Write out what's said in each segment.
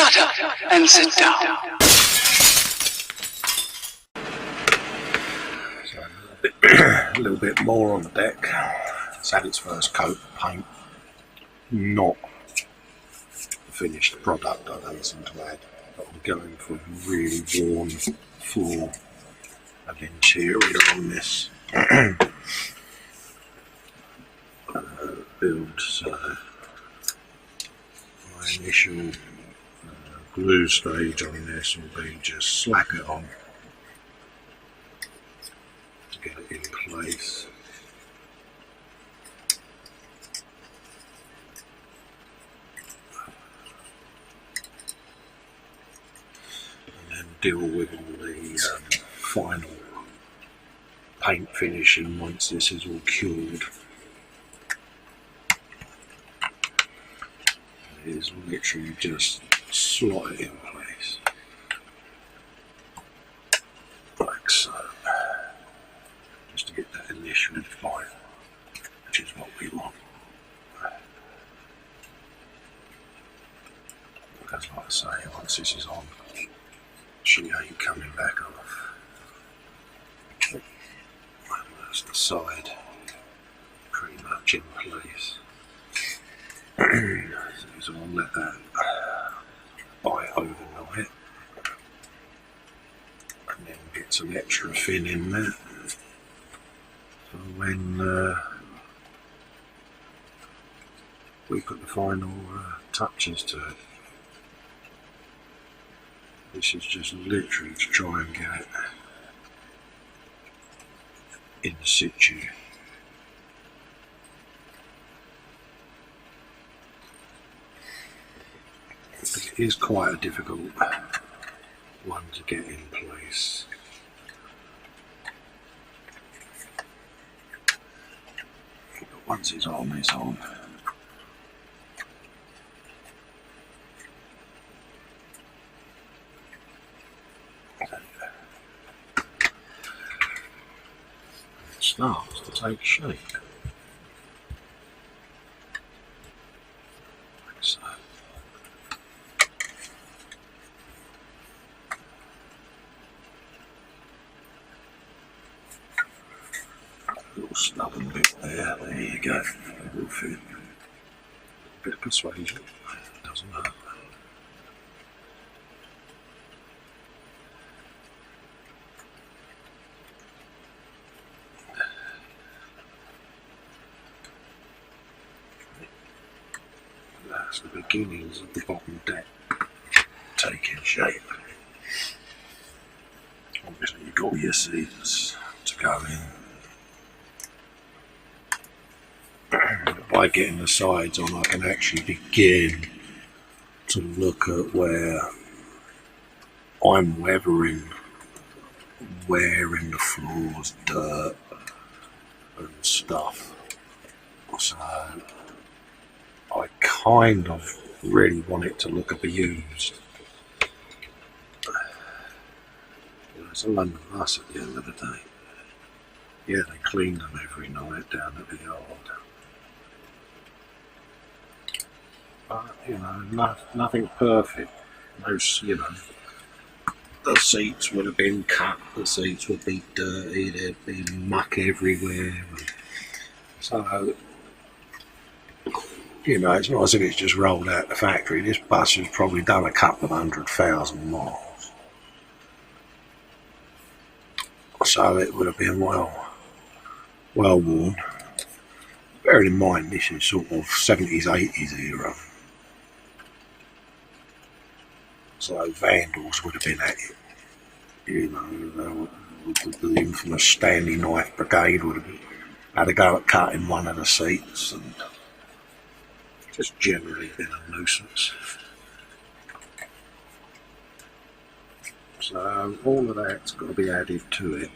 Shut up and sit down. So a little bit more on the deck. It's had its first coat of paint. Not the finished product, I don't seem to add. But I'm going for a really worn floor of interior on this build. So my initial glue stage on this will be just slap it on to get it in place. And then deal with all the final paint finishing once this is all cured. It is literally just slot it in place, like so, just to get that initial fire, which is what we want. Because like I say, once this is on, she ain't coming back off. That's the side, pretty much in place. So I'll let that bite overnight and then get some extra fin in there. So when we put the final touches to it, this is just literally to try and get it in situ. It is quite a difficult one to get in place. But once it's on, it's on. It starts to take shape. Like so. Stubborn bit there, there you go, it will fit. A bit of persuasion, doesn't hurt. That's the beginnings of the bottom deck taking shape. Obviously you've got your seats to go in. By getting the sides on, I can actually begin to look at where I'm weathering the floors, dirt and stuff. So I kind of really want it to look abused. It's a London bus at the end of the day. Yeah, they clean them every night down at the yard. But, you know, nothing perfect. No, you know, the seats would have been cut, the seats would be dirty, there'd be muck everywhere. So, you know, it's not as if it's just rolled out the factory. This bus has probably done a couple of 100,000 miles. So it would have been well worn. Bearing in mind this is sort of 70s, 80s era. So vandals would have been at it. You know, the infamous Stanley Knife Brigade would have had a go at cutting one of the seats and just generally been a nuisance. So all of that's got to be added to it.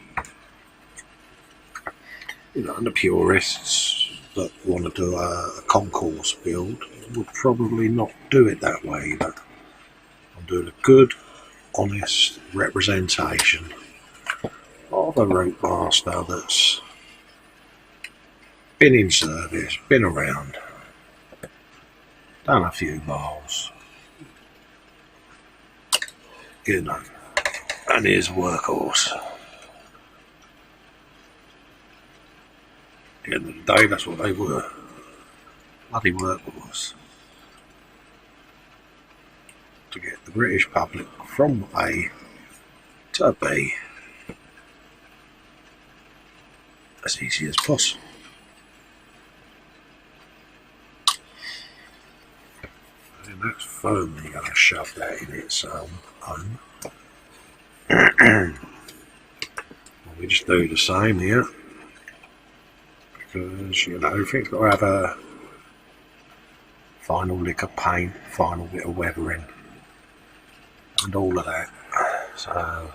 You know, and the purists that want to do a concourse build would probably not do it that way, but I'm doing a good, honest representation of a Routemaster that's been in service, been around, done a few miles, you know, and here's a workhorse. At the end of the day, that's what they were. Bloody workhorse. To get the British public from A to B as easy as possible. And that's firmly going to shove that in its home. We just do the same here, because, you know, everything's got to have a final lick of paint, final bit of weathering, and all of that. So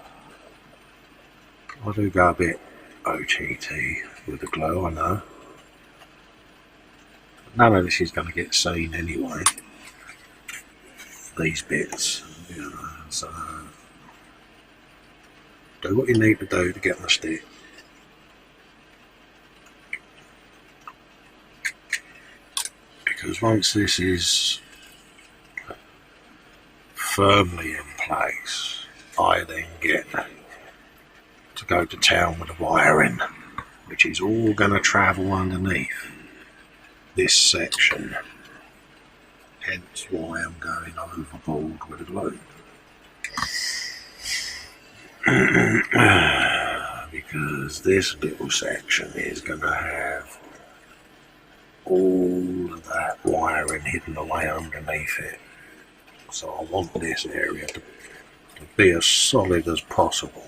I do go a bit OTT with the glue, I know. None of this is going to get seen anyway, these bits, you know, so do what you need to do to get them to stick. Because once this is firmly in place, I then get to go to town with the wiring, which is all going to travel underneath this section. Hence why I'm going overboard with the glue. Because this little section is going to have all of that wiring hidden away underneath it. So I want this area to be as solid as possible.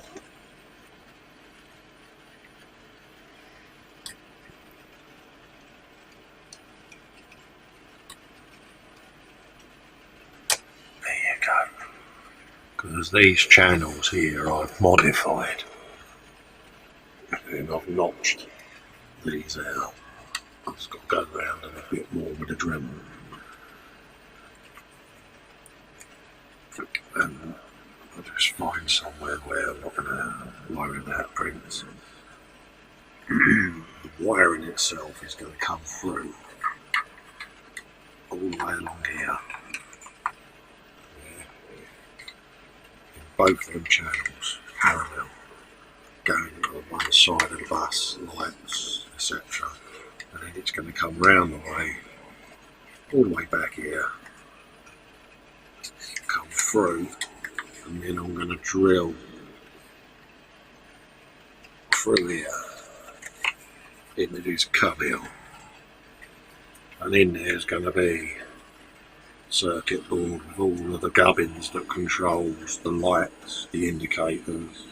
There you go. Because these channels here I've modified. And I've notched these out. I've just got to go around them a bit more with the Dremel. And I'll just find somewhere where I'm not going to worry about prints. The wiring itself is going to come through all the way along here. Yeah. In both them channels, parallel, going on one side of the bus, lights, etc. And then it's going to come round the way, all the way back here, come through, and then I'm going to drill through here into this cubby, and in there's going to be circuit board with all of the gubbins that controls the lights, the indicators,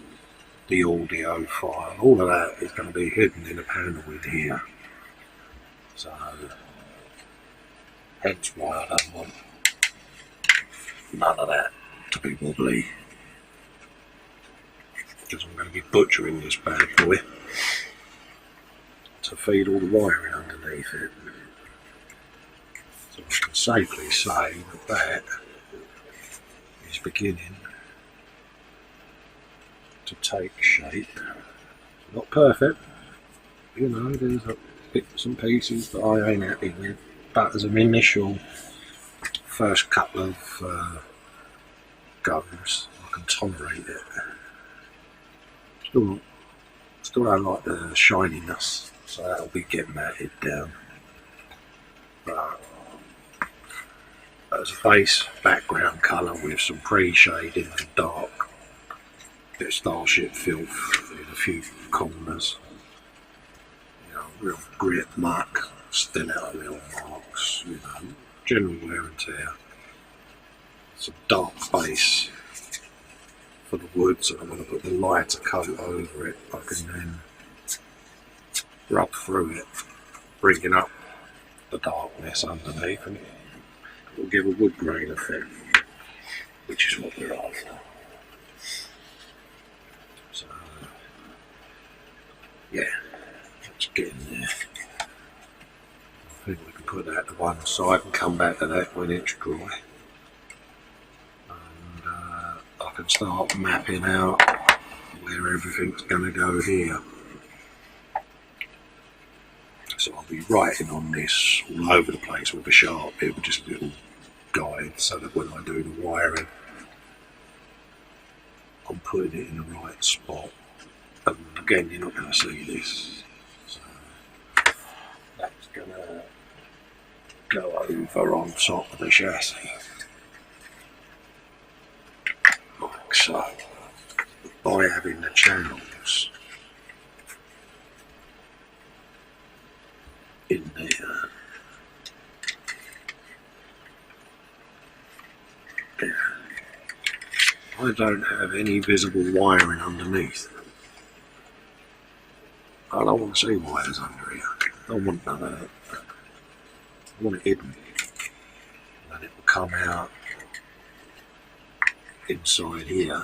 the audio file. All of that is going to be hidden in a panel in here. So hence why I don't want none of that to be wobbly, because I'm going to be butchering this bad boy to feed all the wiring underneath it. So I can safely say that that is beginning to take shape. Not perfect, you know, there's bits and pieces that I ain't happy with, but as an initial first couple of goes, I can tolerate it. Still don't like the shininess, so that'll be getting that head down. But as a base background colour with some pre-shading and dark, bit of Starship filth in a few corners, you know, real grit muck, still out little marks, you know, general wear and tear. Some dark base for the woods, and I'm going to put the lighter coat over it. I can then rub through it, bringing up the darkness underneath, and it will give a wood grain effect, which is what we're after. So, yeah, let's get in there. I think we can put that to one side and come back to that when it's dry. I can start mapping out where everything's going to go here. So I'll be writing on this all over the place with a Sharpie, with just a little guide, so that when I do the wiring, putting it in the right spot. And again, you're not going to see this, so that's going to go over on top of the chassis, like so, by having the channels in there. I don't have any visible wiring underneath. I don't want to see wires under here. I don't want none of that. I want it hidden. And then it will come out inside here,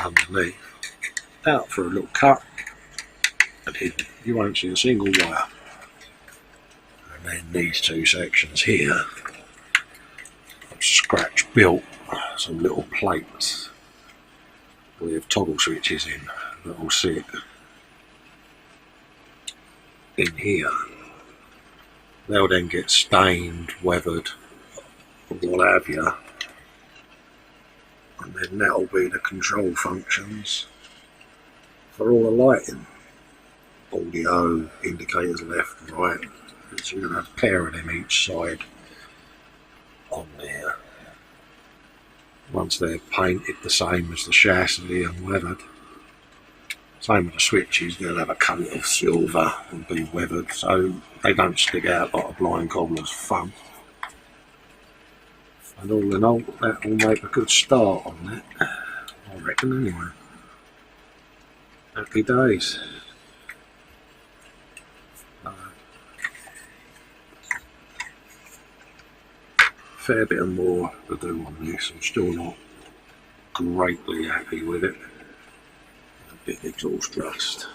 underneath, out for a little cut, and hidden. You won't see a single wire. And then these two sections here, I've scratch built some little plates with toggle switches in that will sit in here. They'll then get stained, weathered, or what have you, and then that'll be the control functions for all the lighting. Audio, indicators left and right. So you're going to have a pair of them each side on there. Once they're painted the same as the chassis and weathered, same with the switches, they'll have a coat of silver and be weathered so they don't stick out like a blind cobbler's thumb. And all in all, that will make a good start on that, I reckon anyway. Happy days. Fair bit of more to do on this. I'm still not greatly happy with it. A bit exhaust rust.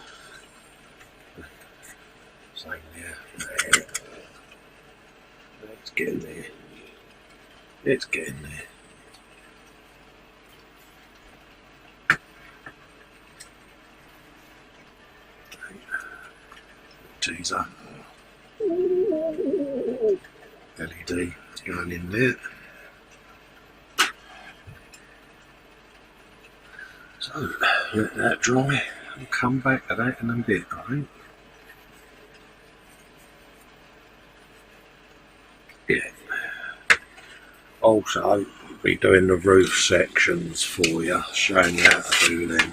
Same there. It's getting there. It's getting there. Teaser. LED going in there. So let that dry and come back to that in a bit, I think. Yeah. Also, I'll be doing the roof sections for you, showing you how to do them.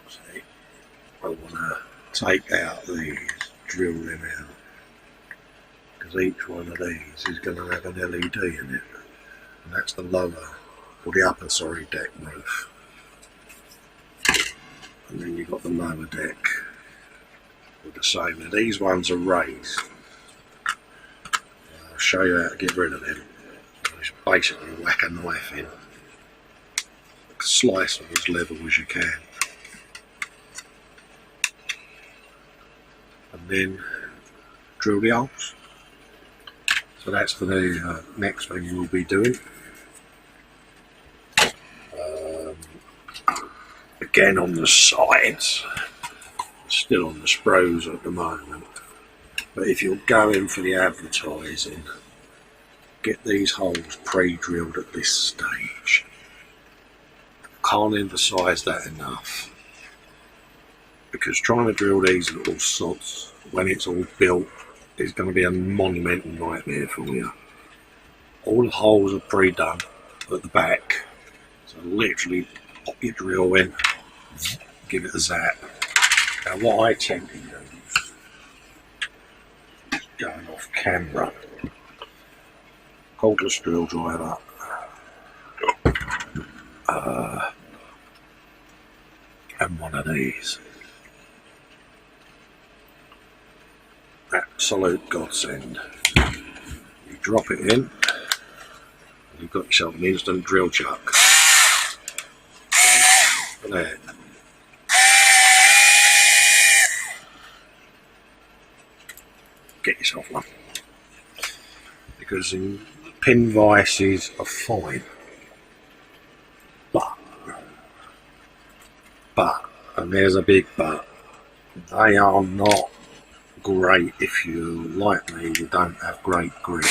See, I want to take out these, drill them out. Each one of these is going to have an LED in it, and that's the lower, or the upper, sorry, deck roof. And then you've got the lower deck with the same. Now these ones are raised. I'll show you how to get rid of them. Just basically whack a knife in, slice them as level as you can, and then drill the holes. So that's for the next thing we'll be doing. Again on the sides, still on the spros at the moment. But if you're going for the advertising, get these holes pre-drilled at this stage. Can't emphasise that enough. Because trying to drill these little sods when it's all built, it's going to be a monumental nightmare for you. All the holes are pre-done at the back, so literally pop your drill in, give it a zap. Now what I tend to use, going off camera, cordless drill driver, and one of these. Absolute godsend. You drop it in, you've got yourself an instant drill chuck. There. Get yourself one. Because pin vices are fine. But, and there's a big but, they are not great if you, like me, you don't have great grip.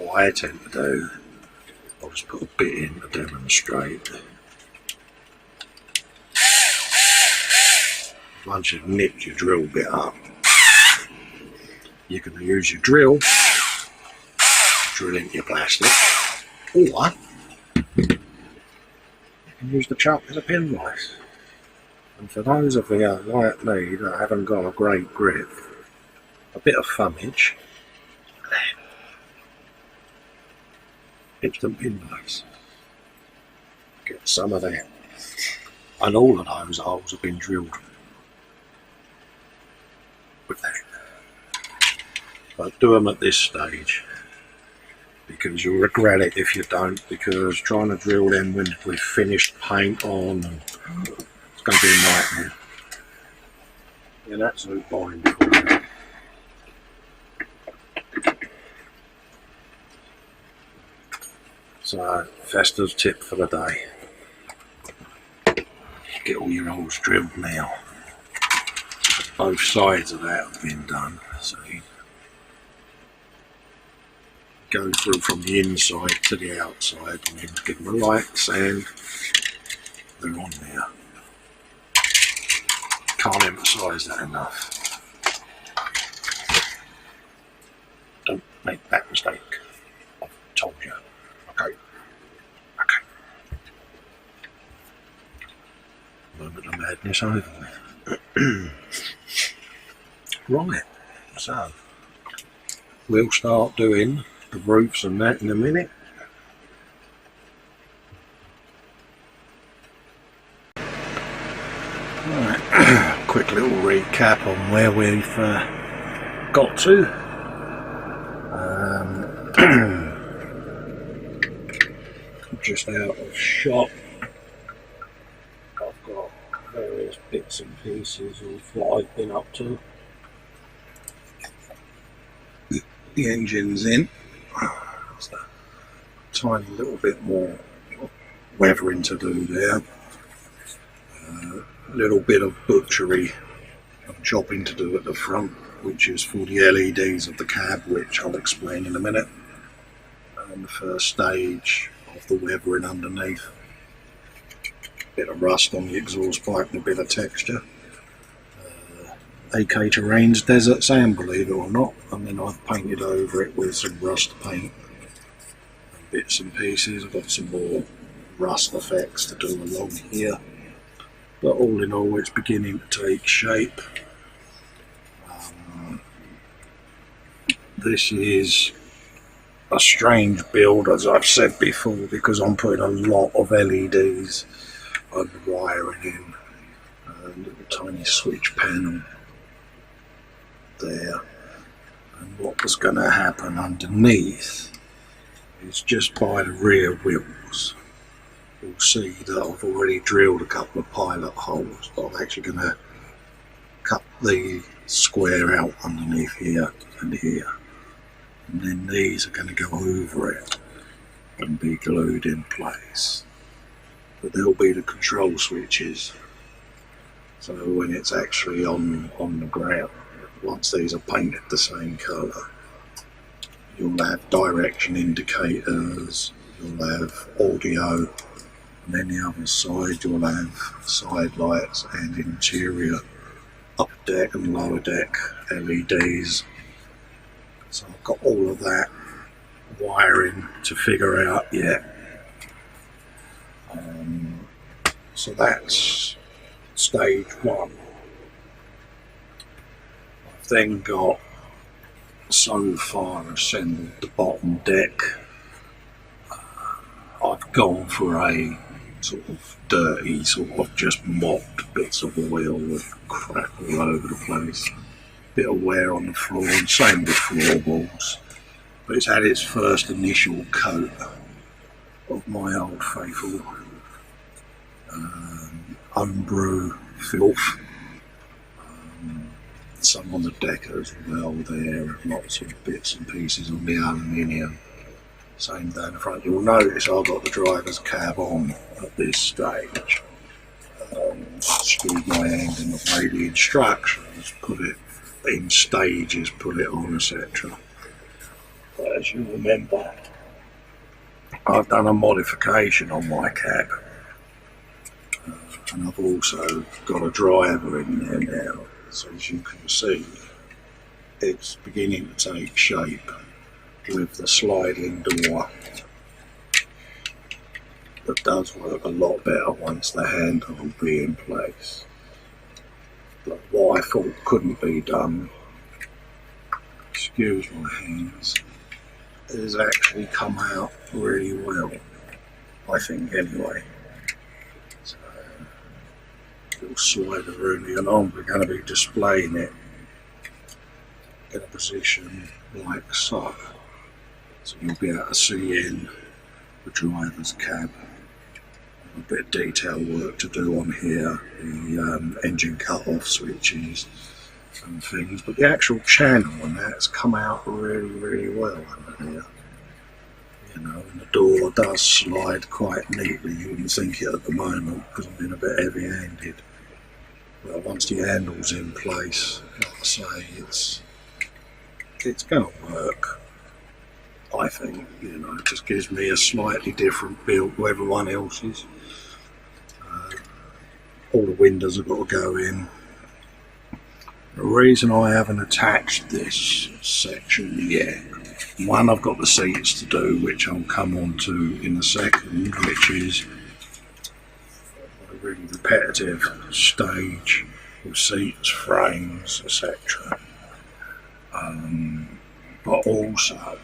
what I tend to do, I'll just put a bit in to demonstrate. Once you've nipped your drill bit up, you can use your drill, drill into your plastic, or you can use the chuck as a pin vise. And for those of you like me that haven't got a great grip, a bit of thumbage, instant pin vise. Get some of that. And all of those holes have been drilled with that. But do them at this stage, because you'll regret it if you don't, because trying to drill them when we've finished paint on, and it's going to be a nightmare. An absolute bind for you. So, Festa's tip for the day. Get all your holes drilled now. Both sides of that have been done, so you go through from the inside to the outside and then give them a light sand. They're on there. Can't emphasise that enough. Don't make that mistake. I've told you. Okay. Okay. Moment of madness over with. Right. So we'll start doing the roofs and that in a minute. Right, quick little recap on where we've got to. Just out of shot, I've got various bits and pieces of what I've been up to. The engine's in. There's a tiny little bit more weathering to do there. A little bit of butchery and chopping to do at the front, which is for the LEDs of the cab, which I'll explain in a minute. And the first stage of the weathering underneath. Bit of rust on the exhaust pipe and a bit of texture. AK Terrain's desert sand, believe it or not, and then I've painted over it with some rust paint and bits and pieces. I've got some more rust effects to do along here, but all in all it's beginning to take shape. This is a strange build, as I've said before, because I'm putting a lot of LEDs and wiring in, a little tiny switch panel there, and what was going to happen underneath is just by the rear wheels. You'll see that I've already drilled a couple of pilot holes, but I'm actually going to cut the square out underneath here and here, and then these are going to go over it and be glued in place. But there'll be the control switches, so when it's actually on the ground, once these are painted the same colour, you'll have direction indicators, you'll have audio, and then the other side you'll have side lights and interior upper deck and lower deck LEDs. So I've got all of that wiring to figure out yet. So that's stage one. I've then got so far ascended the bottom deck. I've gone for a sort of dirty, sort of just mopped bits of oil with crap all over the place. Bit of wear on the floor, and same with floorboards. But it's had its first initial coat of my old faithful homebrew filth. Some on the deck as well there, and lots of bits and pieces on the aluminium. Same down the front. You'll notice I've got the driver's cab on at this stage. Screwed my hand and I've made the instructions, put it in stages, put it on, etc. But as you remember, I've done a modification on my cab, and I've also got a driver in there now. So as you can see, it's beginning to take shape with the sliding door. That does work a lot better once the handle will be in place. But what I thought couldn't be done, excuse my hands, has actually come out really well, I think anyway. So, little slider really, and I'm going to be displaying it in a position like so. So you'll be able to see in the driver's cab. A bit of detail work to do on here, the engine cut-off switches and things, but the actual channel and that's come out really well under here. You know, and the door does slide quite neatly. You wouldn't think it at the moment because I'm being a bit heavy-handed. But once the handle's in place, like I say, it's going to work. I think, you know, it just gives me a slightly different build to everyone else's. All the windows have got to go in. The reason I haven't attached this section yet, one, I've got the seats to do, which I'll come on to in a second, which is a really repetitive stage with seats, frames, etc. But also,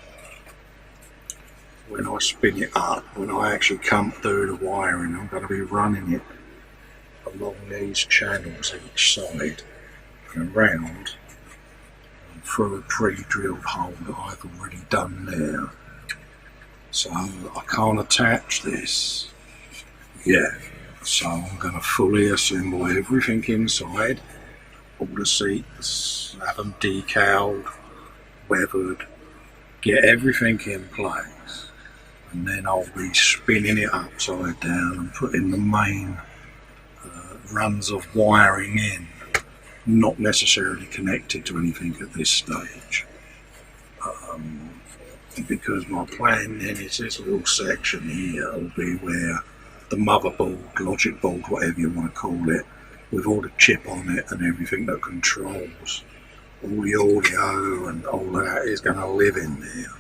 when I spin it up, when I actually come through the wiring, I'm going to be running it along these channels each side and around and through a pre-drilled hole that I've already done there. So I can't attach this yet. So I'm going to fully assemble everything inside, all the seats, have them decaled, weathered, get everything in place. And then I'll be spinning it upside down and putting the main runs of wiring in, not necessarily connected to anything at this stage. Because my plan then is this little section here will be where the motherboard, logic board, whatever you want to call it, with all the chip on it and everything that controls all the audio and all that is going to live in there.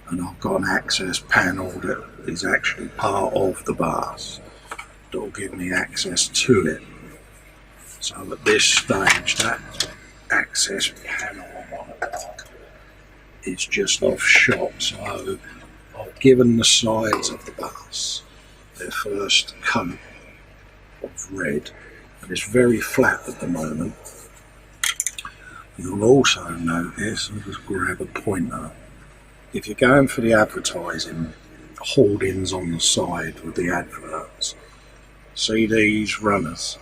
And I've got an access panel that is actually part of the bus that will give me access to it. So at this stage, that access panel is just off shot. So I've given the sides of the bus their first coat of red, and it's very flat at the moment. You'll also notice, I'll just grab a pointer, if you're going for the advertising hoardings on the side with the adverts, see these runners,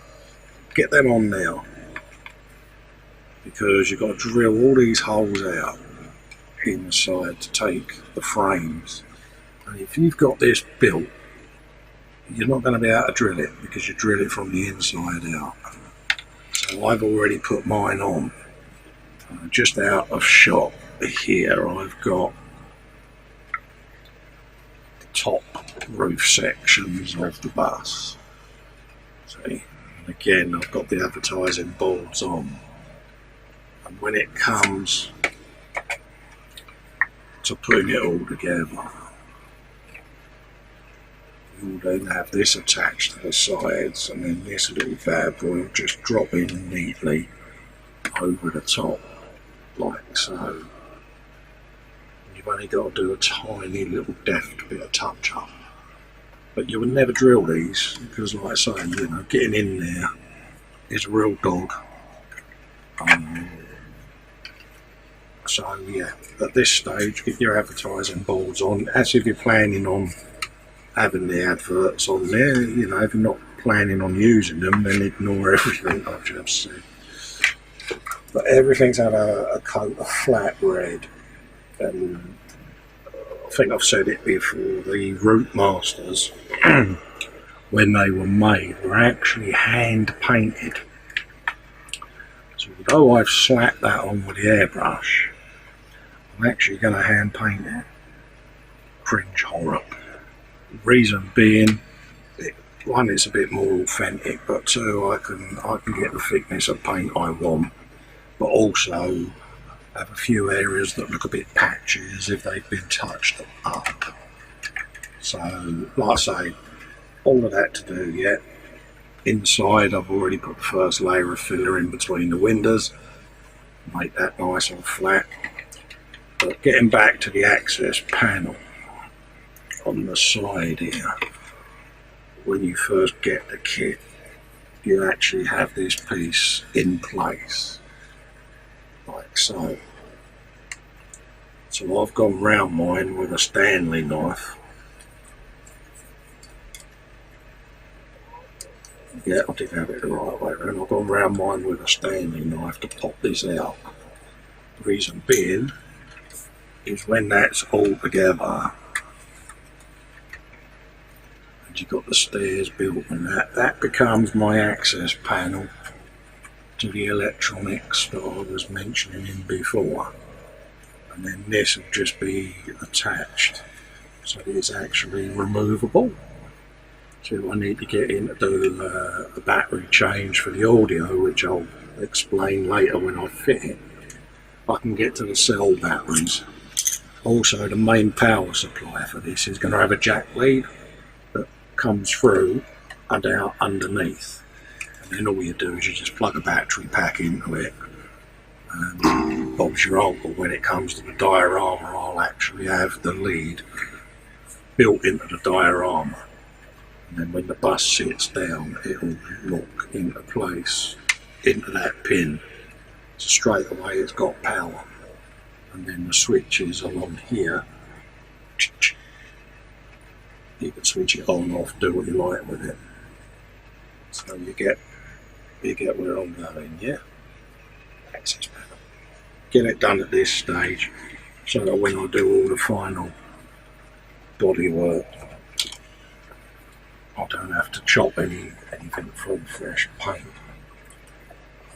get them on now, because you've got to drill all these holes out inside to take the frames. And if you've got this built, you're not going to be able to drill it because you drill it from the inside out. So I've already put mine on. Just out of shot here, I've got the top roof sections of the bus. See, and again, I've got the advertising boards on. And when it comes to putting it all together, you'll then have this attached to the sides, and then this little bad boy will just drop in neatly over the top, like so. You've only got to do a tiny little deft bit of touch up. But you would never drill these, because like I say, you know, getting in there is a real dog. So yeah, at this stage, get your advertising boards on, as if you're planning on having the adverts on there. You know, if you're not planning on using them, then ignore everything I've just said. But everything's had a coat of flat red, and I think I've said it before, the Routemasters, when they were made, were actually hand painted. So although I've slapped that on with the airbrush, I'm actually going to hand paint it. Cringe horror. Reason being, one, it's a bit more authentic, but two, I can get the thickness of paint I want, but also have a few areas that look a bit patchy as if they've been touched up. So, like I say, all of that to do yet. Inside, I've already put the first layer of filler in between the windows, make that nice and flat. But getting back to the access panel on the side here, when you first get the kit, you actually have this piece in place, like so. So I've gone round mine with a Stanley knife. Yeah, I did have it the right way around. I've gone round mine with a Stanley knife to pop this out. The reason being is when that's all together and you've got the stairs built and that becomes my access panel to the electronics that I was mentioning before. And then this will just be attached so that it's actually removable. So I need to get in to do a battery change for the audio, which I'll explain later when I fit it. I can get to the cell batteries. Also, the main power supply for this is going to have a jack lead that comes through and out underneath. And then all you do is you just plug a battery pack into it. And Bob's your uncle. When it comes to the diorama, I'll actually have the lead built into the diorama. And then when the bus sits down, it'll lock into place into that pin. So straight away it's got power. And then the switches along here, you can switch it on, off, do what you like with it. So you get where I'm going, yeah? Access panel. Get it done at this stage so that when I do all the final bodywork, I don't have to chop anything from fresh paint.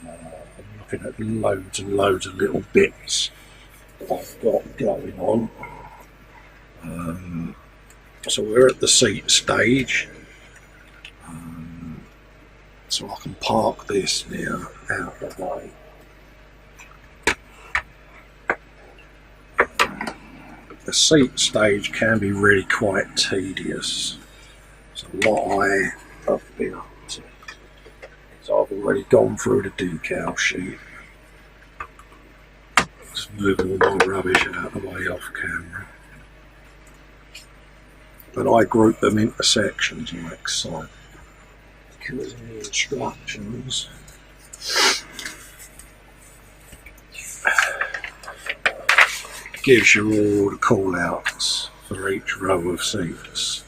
I'm looking at loads and loads of little bits that I've got going on. So we're at the seat stage. So I can park this now out of the way. The seat stage can be really quite tedious. So what I have been up to is I've already gone through the decal sheet. Just moving all my rubbish out of the way off camera. But I group them into sections like so. Because in the instructions gives you all the call outs for each row of seats.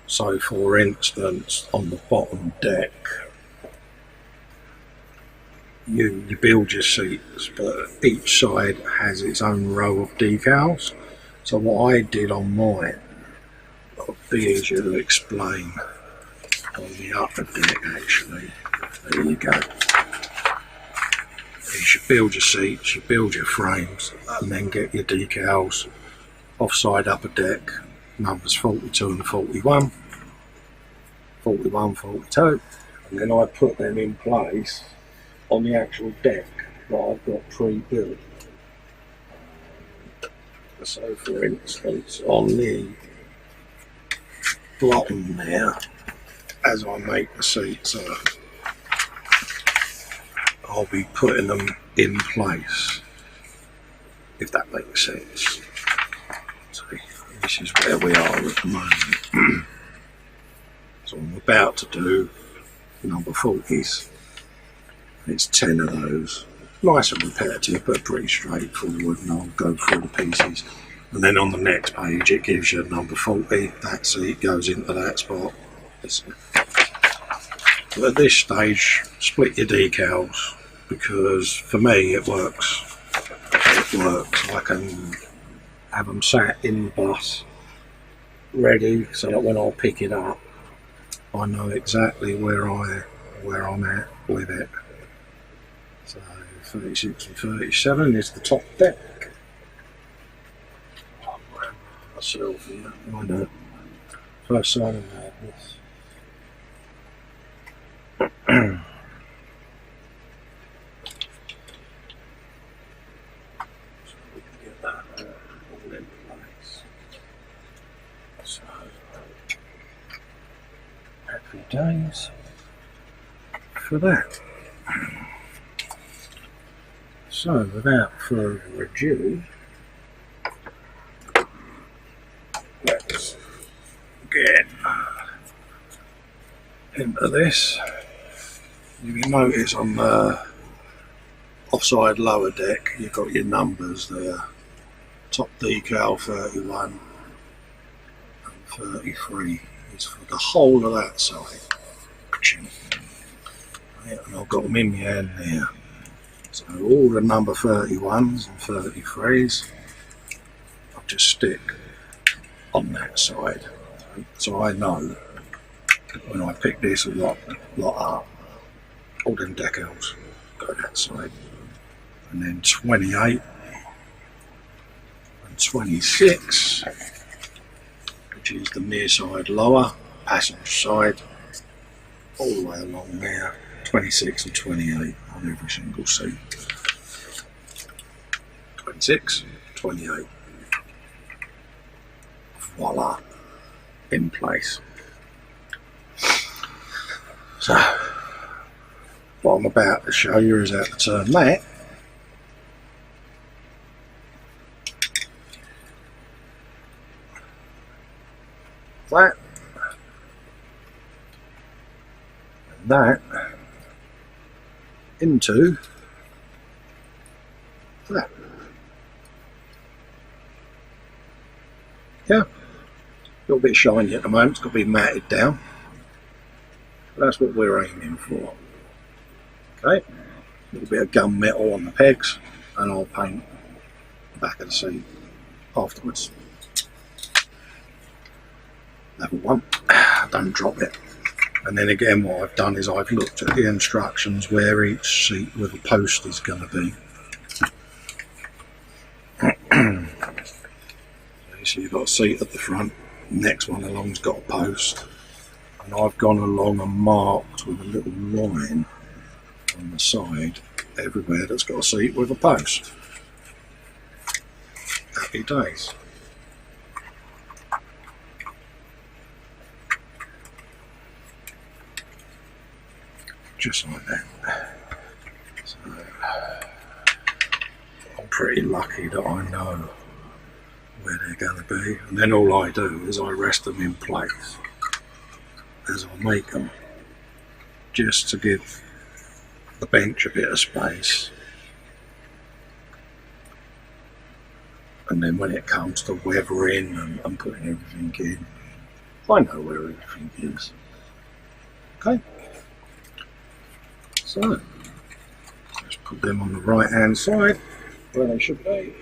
So for instance, on the bottom deck, you build your seats, but each side has its own row of decals. So what I did on mine, I'll be easier to explain on the upper deck actually. There you go. You should build your seats, you build your frames, and then get your decals offside upper deck, numbers 42 and 41, 41, 42, and then I put them in place on the actual deck that I've got pre-built. So for instance, on the bottom there, as I make the seats up, I'll be putting them in place, if that makes sense. So this is where we are at the moment. So I'm about to do number 40s. It's 10 of those. Nice and repetitive, but pretty straightforward, and I'll go through the pieces. And then on the next page it gives you number 40, that seat goes into that spot. But at this stage, split your decals, because for me it works. I can have them sat in the bus, ready, so that when I pick it up, I know exactly where I'm at with it. So 36 and 37 is the top deck. myself here. I know. First sign of madness. So we can get that all in place. So, happy days for that. So, without further ado, let's get into this. You can notice on the offside lower deck, you've got your numbers there. Top decal 31 and 33 is for the whole of that side. Yeah, and I've got them in my hand there. So all the number 31s and 33s, I'll just stick on that side. So I know when I pick this lot up, all them decals go that side. And then 28 and 26, which is the near side lower, passenger side, all the way along there. 26 and 28 on every single seat. 26, 28. Voila, in place. So, what I'm about to show you is how to turn that, and that into that. Yeah, a little bit shiny at the moment, it's got to be matted down. But that's what we're aiming for. Okay, a little bit of gunmetal on the pegs, and I'll paint the back of the seat afterwards. Level 1, don't drop it. And then again, what I've done is I've looked at the instructions where each seat with a post is going to be. So you've got a seat at the front, the next one along's got a post, and I've gone along and marked with a little line on the side everywhere that's got a seat with a post. Happy days. Just like that. So, I'm pretty lucky that I know where they're going to be, and then all I do is I rest them in place as I make them, just to give the bench a bit of space. And then when it comes to weathering and putting everything in, I know where everything is. Okay. So, let's put them on the right hand side where they should be.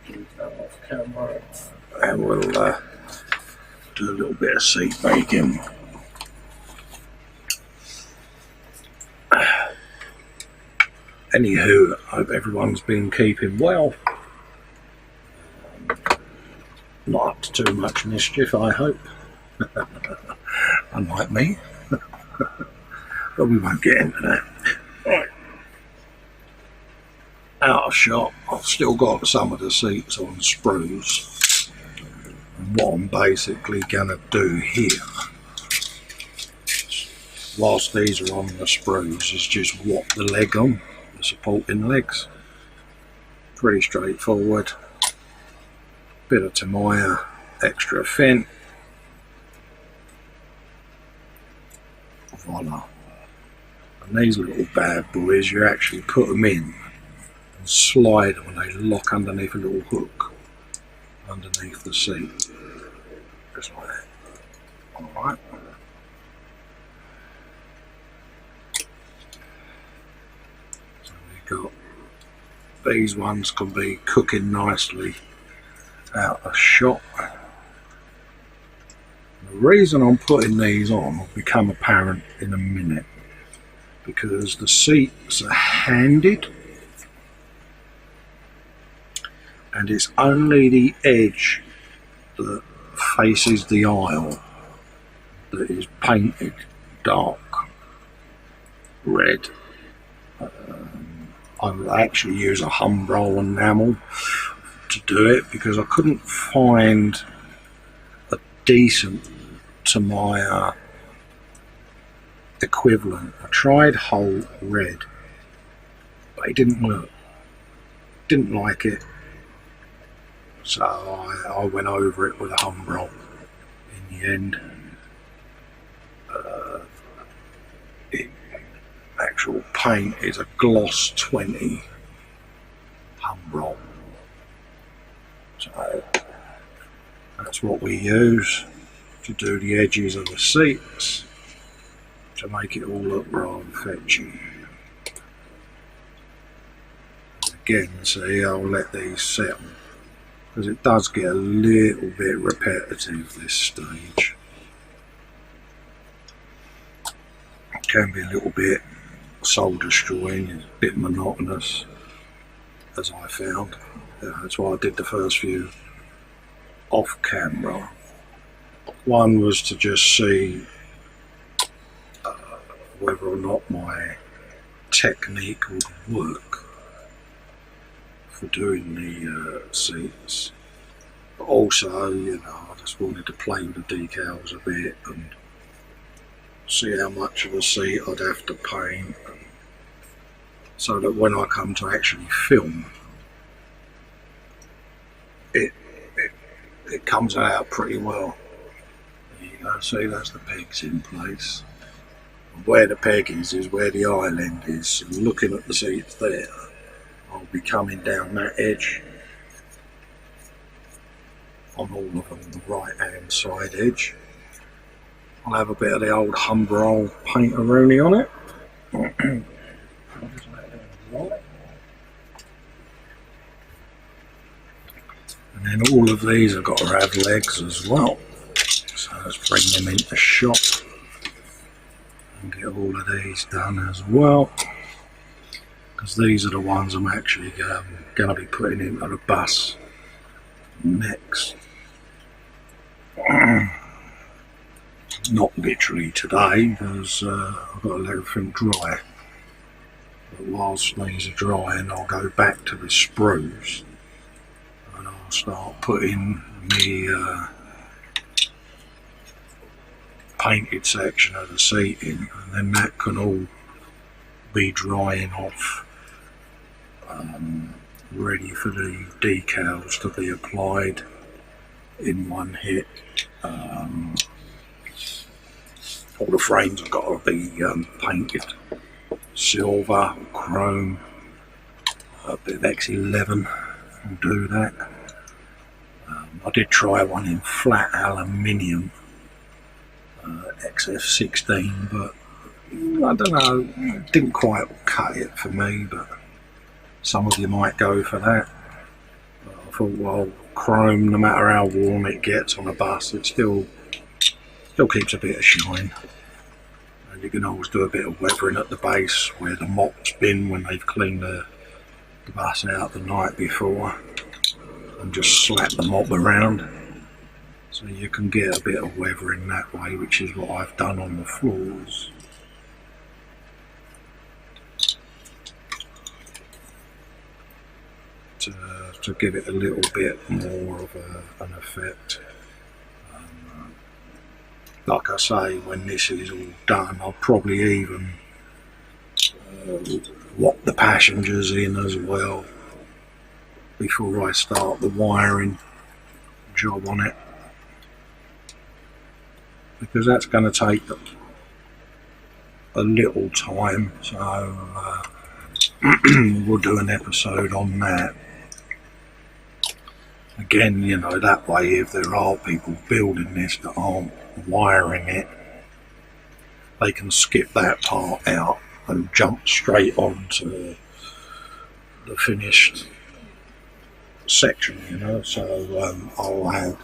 Move that off camera, and we'll do a little bit of seat baking. Anywho, I hope everyone's been keeping well. Not up to too much mischief, I hope. Unlike me. But we won't get into that. Right. Out of shot, I've still got some of the seats on sprues. And what I'm basically going to do here, whilst these are on the sprues, is just whop the leg on, the supporting legs. Pretty straightforward. Bit of Tamiya, extra fin. Voila. And these little bad boys, you actually put them in and slide them, and they lock underneath a little hook underneath the seat, just like that. Alright. So we've got these ones can be cooking nicely out of shot. The reason I'm putting these on will become apparent in a minute, because the seats are handed and it's only the edge that faces the aisle that is painted dark red. I would actually use a Humbrol enamel to do it because I couldn't find a decent to my equivalent. I tried Holt red, but it didn't work. Didn't like it, so I went over it with a Humbrol in the end. Actual paint is a gloss 20 Humbrol, so that's what we use to do the edges of the seats to make it all look rather fetchy. Again, see, I'll let these settle because it does get a little bit repetitive this stage. It can be a little bit soul destroying, it's a bit monotonous, as I found. That's why I did the first few off camera. One was to just see whether or not my technique would work for doing the seats, but also, you know, I just wanted to play with the decals a bit and see how much of a seat I'd have to paint, so that when I come to actually film, it comes out pretty well. There you go, see, that's the pegs in place. Where the peg is where the island is. So looking at the seats there, I'll be coming down that edge on all of them, the right hand side edge. I'll have a bit of the old Humbrol paint-a-rooney on it. And then all of these have got to have legs as well. So let's bring them into shot and get all of these done as well. Because these are the ones I'm actually going to be putting into the bus next. Not literally today, because I've got to let everything dry. But whilst these are drying, I'll go back to the sprues and I'll start putting the painted section of the seating, and then that can all be drying off, ready for the decals to be applied in one hit. All the frames have got to be painted silver, chrome, a bit of X11 will do that. I did try one in flat aluminium, XF16, but I don't know, it didn't quite cut it for me, but some of you might go for that. But I thought, well, chrome, no matter how warm it gets on a bus, it still keeps a bit of shine. And you can always do a bit of weathering at the base where the mop's been when they've cleaned the bus out the night before, and just slap the mop around. So you can get a bit of weathering that way, which is what I've done on the floors. To give it a little bit more of an effect. Like I say, when this is all done, I'll probably even lock the passengers in as well before I start the wiring job on it, because that's going to take a little time, so we'll do an episode on that. Again, you know, that way if there are people building this that aren't wiring it, they can skip that part out and jump straight onto the finished section, you know. So I'll have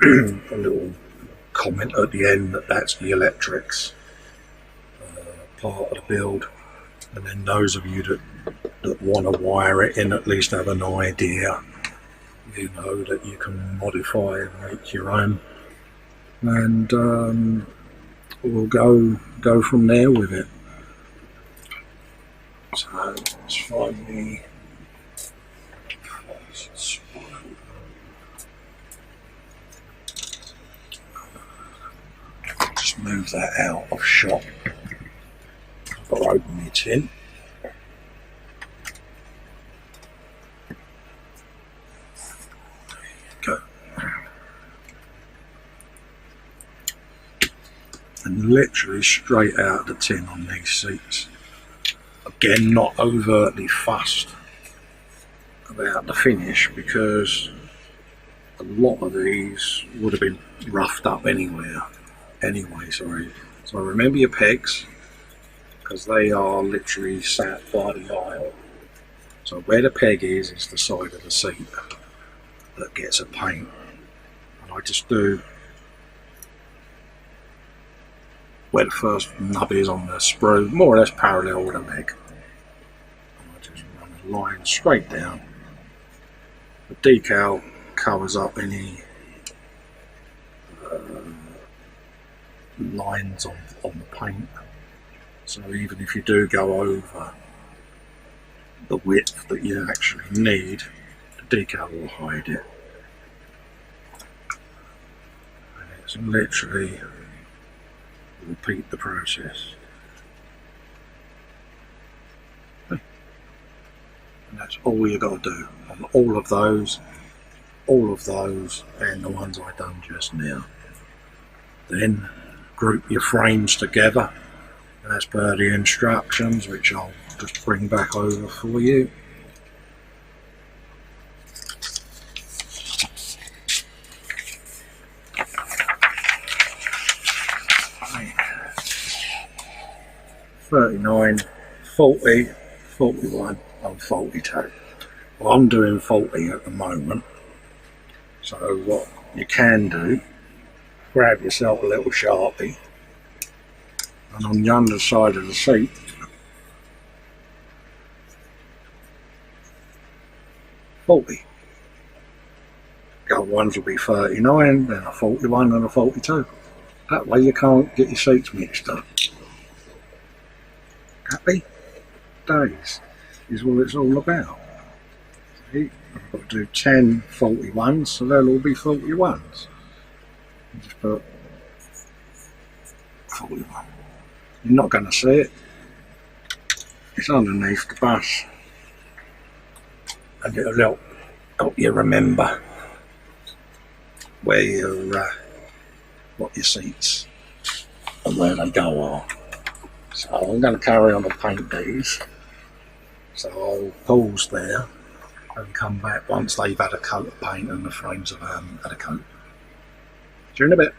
a little comment at the end that that's the electrics part of the build, and then those of you that want to wire it in at least have an idea you know, that you can modify and make your own, and we'll go from there with it. So let's find the just move that out of shot. I've got to open my tin. Go. And literally straight out of the tin on these seats. Again, not overtly fussed about the finish, because a lot of these would have been roughed up anyway. So remember your pegs, because they are literally sat by the aisle. So where the peg is the side of the seat that gets a paint. And I just do where the first nub is on the sprue, more or less parallel with the peg. And I just run a line straight down. The decal covers up any lines on the paint. So even if you do go over the width that you actually need, the decal will hide it. And it's literally repeat the process. And that's all you got to do on all of those, and the ones I done just now. Then group your frames together as per the instructions, which I'll just bring back over for you. Right. 39, 40, 41 and 42. Well, I'm doing 40 at the moment, so what you can do, grab yourself a little Sharpie, and on the underside of the seat, .40. The other ones will be 39, then a 41 and a 42. That way you can't get your seats mixed up. Happy days is what it's all about. See, I've got to do 10 41s, so they'll all be 41s. Just put 41. You're not going to see it. It's underneath the bus, and it'll help you remember where your what your seats and where they go are. So I'm going to carry on to paint these. So I'll pause there and come back once they've had a coat of paint and the frames have had a coat. See you in a bit.